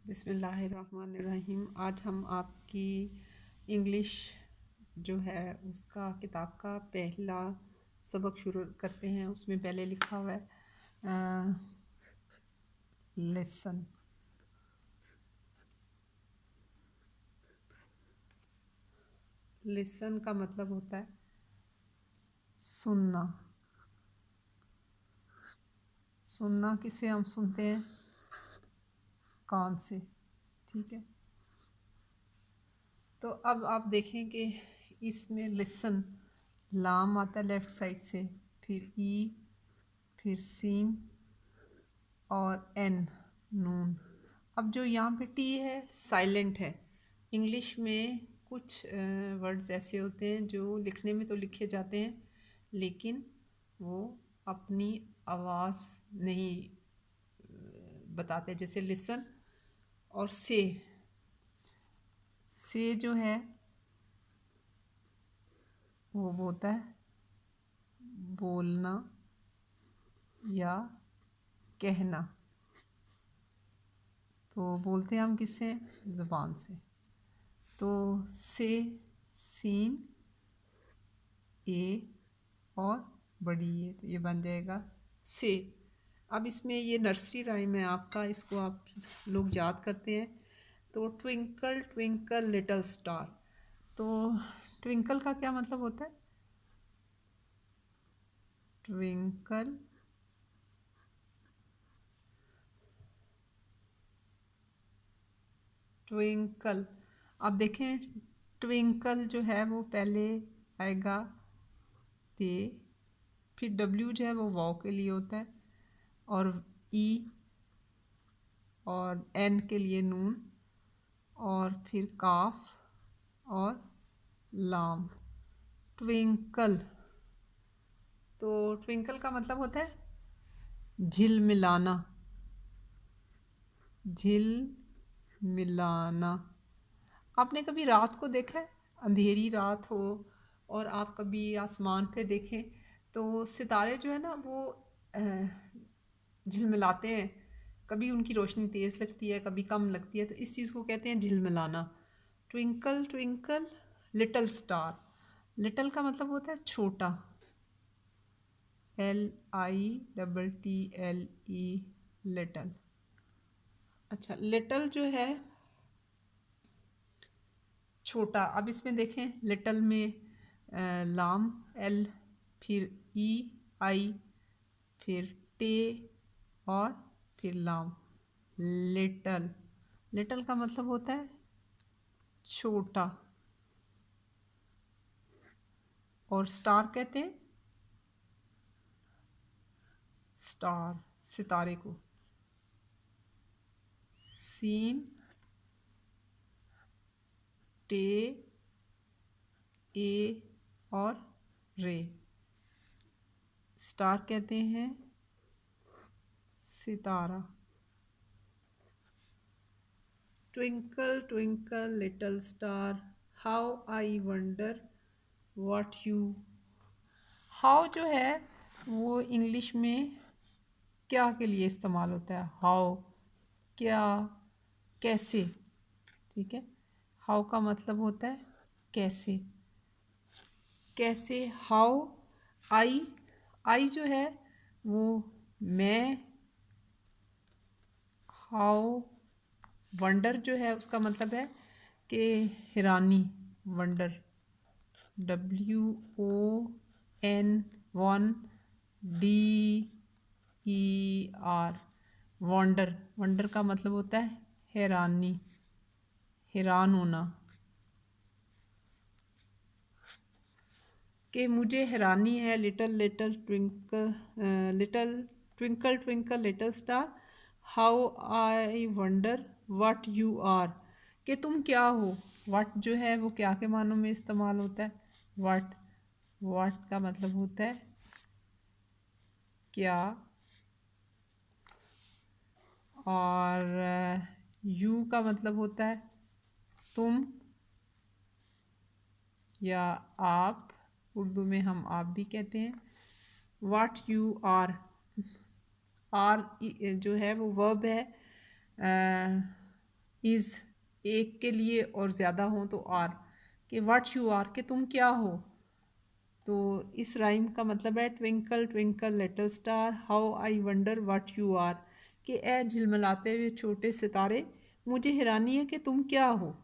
बिस्मिल्लाहिर्रहमानिर्रहीम। आज हम आपकी इंग्लिश जो है उसका किताब का पहला सबक शुरू करते हैं। उसमें पहले लिखा हुआ है लेसन। लिसन का मतलब होता है सुनना। सुनना किसे हम सुनते हैं? कान से। ठीक है, तो अब आप देखें कि इसमें लिसन लाम आता है लेफ़्ट साइड से, फिर ई, फिर सीन और एन नून। अब जो यहाँ पे टी है साइलेंट है। इंग्लिश में कुछ वर्ड्स ऐसे होते हैं जो लिखने में तो लिखे जाते हैं लेकिन वो अपनी आवाज़ नहीं बताते। जैसे लिसन और से जो है वो होता है बोलना या कहना। तो बोलते हैं हम किससे? ज़ुबान से। तो से, सीन, ए और बड़ी ए, तो ये बन जाएगा से। अब इसमें ये नर्सरी राइम है आपका, इसको आप लोग याद करते हैं। तो ट्विंकल ट्विंकल लिटिल स्टार। तो ट्विंकल का क्या मतलब होता है? Twinkle twinkle. अब देखें, ट्विंकल जो है वो पहले आएगा टे, फिर डब्ल्यू जो है वो वाव के लिए होता है, और ई और एन के लिए नून, और फिर काफ और लाम। ट्विंकल। तो ट्विंकल का मतलब होता है झिलमिलाना। झिलमिलाना। आपने कभी रात को देखा है? अंधेरी रात हो और आप कभी आसमान पे देखें तो सितारे जो है ना वो झिलमिलाते हैं। कभी उनकी रोशनी तेज़ लगती है, कभी कम लगती है, तो इस चीज़ को कहते हैं झिलमिलाना। Twinkle twinkle little star. Little का मतलब होता है छोटा। LITTLE little. अच्छा, लिटिल जो है छोटा। अब इसमें देखें, लिटिल में लाम एल, फिर ई आई, फिर टे और फिर लाम। लिटिल। लिटिल का मतलब होता है छोटा। और स्टार कहते हैं स्टार, सितारे को। सीन, टे, ए और रे। स्टार कहते हैं सितारा। Twinkle twinkle little star, how I wonder what you. How जो है वो इंग्लिश में क्या के लिए इस्तेमाल होता है? हाउ, क्या, कैसे। ठीक है, हाउ का मतलब होता है कैसे। कैसे, हाउ। आई, आई जो है वो मैं। हाउ। वंडर जो है उसका मतलब है कि हैरानी, वंडर। WONDER। वंडर। वंडर का मतलब होता है हैरानी, हैरान होना। कि मुझे हैरानी है। Little little twinkle little twinkle twinkle little star, how I wonder what you are. कि तुम क्या हो। व्हाट जो है वो क्या के मानों में इस्तेमाल होता है? व्हाट। व्हाट का मतलब होता है क्या, और यू का मतलब होता है तुम या आप। उर्दू में हम आप भी कहते हैं। What you are. आर जो है वो वर्ब है। इज़ एक के लिए और ज़्यादा हो तो आर, कि व्हाट यू आर, कि तुम क्या हो। तो इस राइम का मतलब है twinkle twinkle little star how I wonder what you are, कि ए झिलमिलाते हुए छोटे सितारे, मुझे हैरानी है कि तुम क्या हो।